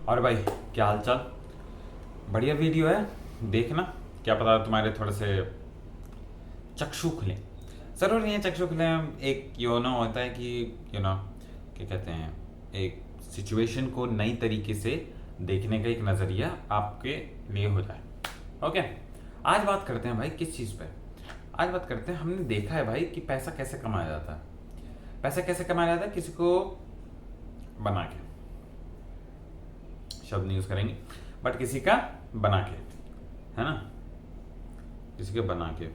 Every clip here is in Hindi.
और भाई, क्या हाल चाल? बढ़िया वीडियो है, देखना। क्या पता तुम्हारे थोड़े से चक्षु खुले। ज़रूर नहीं है चक्षु खुले। एक ना होता है कि ना क्या कहते हैं, एक सिचुएशन को नई तरीके से देखने का एक नज़रिया आपके लिए हो जाए। ओके, आज बात करते हैं भाई किस चीज़ पे। आज बात करते हैं, हमने देखा है भाई कि पैसा कैसे कमाया जाता है। पैसा कैसे कमाया जाता है, किसी को बना के, शब्द नहीं यूज़ करेंगे, बट किसी का बना के, है ना, किसी के बना के।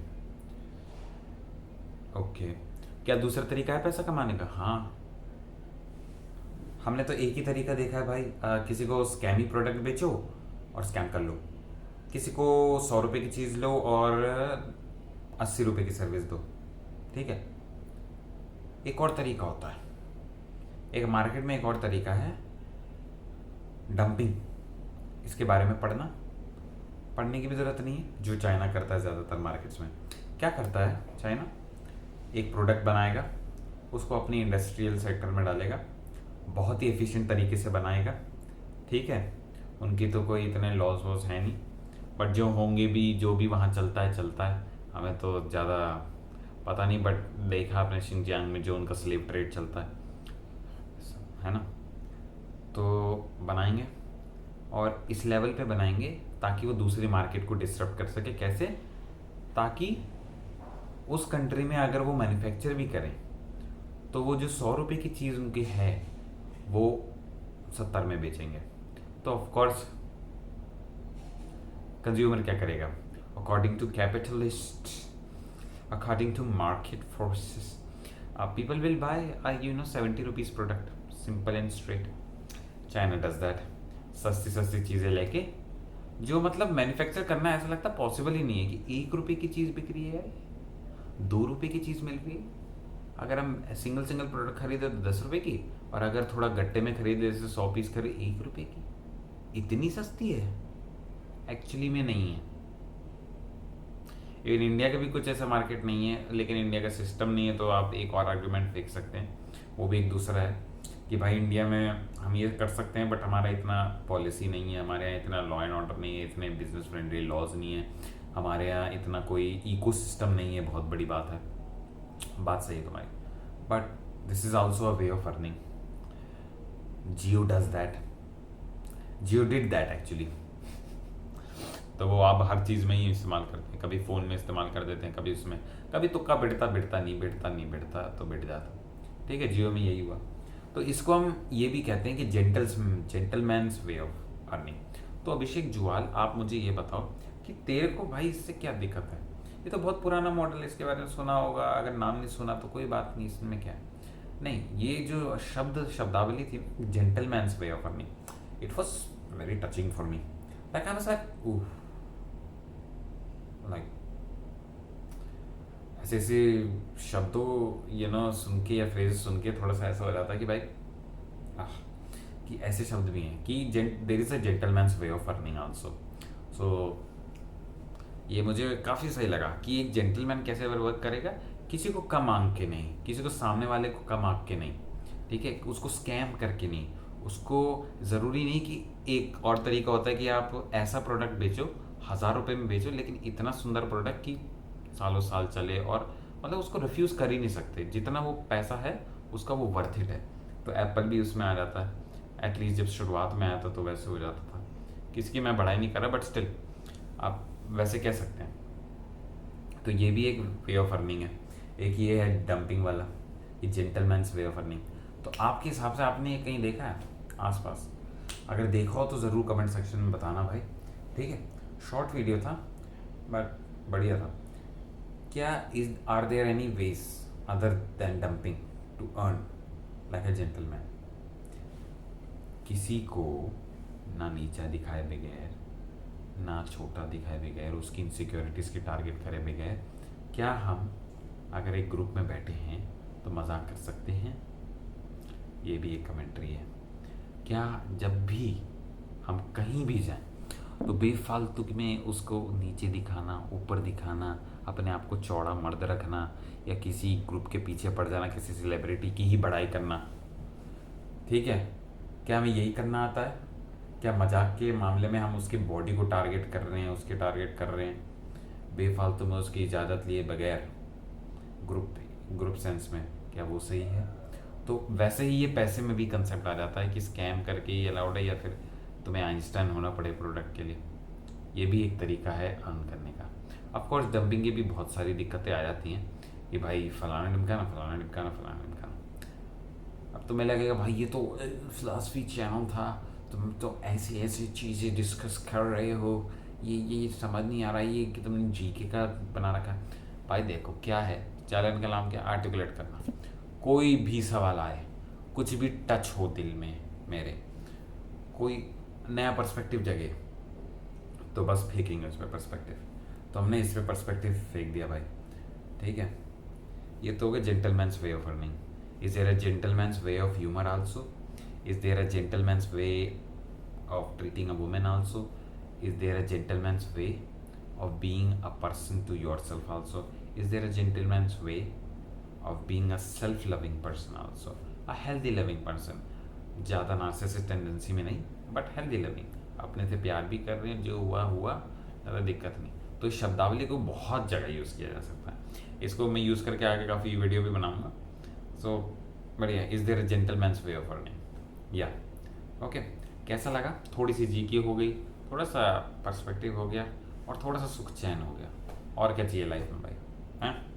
ओके, क्या दूसरा तरीका है पैसा कमाने का? हाँ, हमने तो एक ही तरीका देखा है भाई। किसी को स्कैमी प्रोडक्ट बेचो और स्कैम कर लो। किसी को 100 रुपये की चीज़ लो और 80 रुपये की सर्विस दो। ठीक है। एक और तरीका होता है, एक मार्केट में एक और तरीका है, डंपिंग। इसके बारे में पढ़ने की भी ज़रूरत नहीं है, जो चाइना करता है ज़्यादातर मार्केट्स में। क्या करता है चाइना? एक प्रोडक्ट बनाएगा, उसको अपनी इंडस्ट्रियल सेक्टर में डालेगा, बहुत ही एफिशिएंट तरीके से बनाएगा। ठीक है, उनकी तो कोई इतने लॉस वॉस है नहीं, बट जो होंगे भी, जो भी वहाँ चलता है। हमें तो ज़्यादा पता नहीं, बट देखा आपने शिनजियांग में जो उनका स्लेव ट्रेड चलता है ना। तो बनाएंगे और इस लेवल पे बनाएंगे ताकि वो दूसरी मार्केट को डिस्टर्ब कर सके। कैसे? ताकि उस कंट्री में अगर वो मैन्युफैक्चर भी करें तो वो जो 100 रुपये की चीज़ उनकी है वो 70 में बेचेंगे। तो ऑफ कोर्स कंज्यूमर क्या करेगा? According to capitalist, according to market forces, people will buy 70 rupees product, simple and straight. China does that. सस्ती चीज़ें लेके, जो मतलब मैन्युफैक्चर करना ऐसा लगता पॉसिबल ही नहीं है कि 1 रुपये की चीज़ बिक रही है, 2 रुपये की चीज़ मिल रही है। अगर हम सिंगल प्रोडक्ट खरीदे तो 10 रुपये की, और अगर थोड़ा गट्टे में खरीदे, जैसे 100 पीस खरीदे, 1 रुपये की। इतनी सस्ती है? एक्चुअली में नहीं है। इवन इंडिया का भी कुछ ऐसा मार्केट नहीं है, लेकिन इंडिया का सिस्टम नहीं है, तो आप एक और आर्गुमेंट देख सकते हैं, वो भी एक दूसरा है कि भाई इंडिया में हम ये कर सकते हैं, बट हमारा इतना पॉलिसी नहीं है, हमारे यहाँ इतना लॉ एंड ऑर्डर नहीं है, इतने बिजनेस फ्रेंडली लॉज नहीं है, हमारे यहाँ इतना कोई इको सिस्टम नहीं है। बहुत बड़ी बात है, बात सही है तुम्हारी, but this is also a way of earning. Jio does that, Jio did that actually. तो वो आप हर चीज़ में ही इस्तेमाल करते हैं, कभी फ़ोन में इस्तेमाल कर देते हैं, कभी उसमें, कभी तुक्का बिड़ता तो बिड़ जाता। ठीक है, जियो में यही हुआ। तो इसको हम ये भी कहते हैं कि जेंटलमैन्स वे ऑफ अर्निंग। तो अभिषेक जुआल, आप मुझे ये बताओ कि तेरे को भाई इससे क्या दिक्कत है? ये तो बहुत पुराना मॉडल है, इसके बारे में सुना होगा, अगर नाम नहीं सुना तो कोई बात नहीं, इसमें क्या है। नहीं, ये जो शब्दावली थी, gentleman's way of earning, it was very touching for me. Like I was like, oh, like ऐसे ऐसे शब्दों सुन के या फ्रेज सुन के थोड़ा सा ऐसा हो जाता है कि भाई आह, कि ऐसे शब्द भी हैं कि there is a gentleman's way of earning also. So ये मुझे काफ़ी सही लगा कि एक जेंटलमैन कैसे वर्क करेगा, किसी को कम आंक के नहीं, किसी को सामने वाले को कम आंक के नहीं, ठीक है, उसको स्कैम करके नहीं। उसको ज़रूरी नहीं कि, एक और तरीका होता है कि आप ऐसा प्रोडक्ट बेचो, 1000 रुपये में बेचो, लेकिन इतना सुंदर प्रोडक्ट कि सालों साल चले, और मतलब उसको रिफ्यूज़ कर ही नहीं सकते, जितना वो पैसा है उसका वो वर्थ इट है। तो एप्पल भी उसमें आ जाता है, एटलीस्ट जब शुरुआत में आया था तो वैसे हो जाता था। किसी की मैं बढ़ाई नहीं कर रहा, बट स्टिल आप वैसे कह सकते हैं। तो ये भी एक वे ऑफ अर्निंग है। एक ये है डंपिंग वाला, ये जेंटलमैन्स वे ऑफ अर्निंग। तो आपके हिसाब से आपने ये कहीं देखा है आसपास? अगर देखा हो तो ज़रूर कमेंट सेक्शन में बताना भाई। ठीक है, शॉर्ट वीडियो था बट बढ़िया था। क्या are there any ways other than dumping to earn like a gentleman? किसी को ना नीचा दिखाए बगैर, ना छोटा दिखाए बगैर, उसकी इनसिक्योरिटीज़ की टारगेट करे बगैर, क्या हम अगर एक ग्रुप में बैठे हैं तो मजाक कर सकते हैं? ये भी एक कमेंट्री है। क्या जब भी हम कहीं भी जाएं तो बेफालतू में उसको नीचे दिखाना, ऊपर दिखाना, अपने आप को चौड़ा मर्द रखना, या किसी ग्रुप के पीछे पड़ जाना, किसी सेलिब्रिटी की ही बड़ाई करना, ठीक है, क्या हमें यही करना आता है? क्या मजाक के मामले में हम उसकी बॉडी को टारगेट कर रहे हैं, उसके टारगेट कर रहे हैं बेफालतू में उसकी इजाज़त लिए बगैर, ग्रुप ग्रुप सेंस में, क्या वो सही है? तो वैसे ही ये पैसे में भी कंसेप्ट आ जाता है कि स्कैम करके ही अलाउड है, या फिर तुम्हें आइंस्टाइन होना पड़े प्रोडक्ट के लिए। ये भी एक तरीका है अर्न करने का। ऑफ कोर्स डंपिंग की भी बहुत सारी दिक्कतें आ जाती हैं कि भाई फलाना ढिमकाना, फलाना ढिमकाना, फलाना ढिमकाना। अब तुम्हें लगेगा भाई ये तो फिलासफी चैनल था, तुम तो ऐसी ऐसी चीज़ें डिस्कस कर रहे हो, ये समझ नहीं आ रहा ये कि तुमने जीके का बना रखा है। भाई देखो क्या है, चैनल का नाम क्या, आर्टिकुलेट करना। कोई भी सवाल आए, कुछ भी टच हो दिल में मेरे, कोई नया पर्सपेक्टिव जगे, तो बस फेंकेंगे उस पर पर्सपेक्टिव। तो हमने इस पर पर्सपेक्टिव फेंक दिया भाई, ठीक है। ये तो हो गया gentleman's way of earning. Is there a gentleman's way of humour also? Is there a gentleman's way of treating a women also? Is there a gentleman's way of being a person to yourself also? Is there a gentleman's way of being a self-loving person also, a healthy loving person? ज़्यादा नार्सिसिस्ट टेंडेंसी में नहीं, बट हेल्दी लविंग, अपने से प्यार भी कर रहे हैं, जो हुआ हुआ, ज़्यादा दिक्कत नहीं। तो इस शब्दावली को बहुत जगह यूज़ किया जा सकता है, इसको मैं यूज़ करके आगे काफ़ी वीडियो भी बनाऊंगा। सो बढ़िया। Is there a gentleman's way of earning? या ओके। कैसा लगा? थोड़ी सी जीके हो गई, थोड़ा सा पर्सपेक्टिव हो गया, और थोड़ा सा सुख चैन हो गया। और क्या चाहिए लाइफ में भाई, हैं?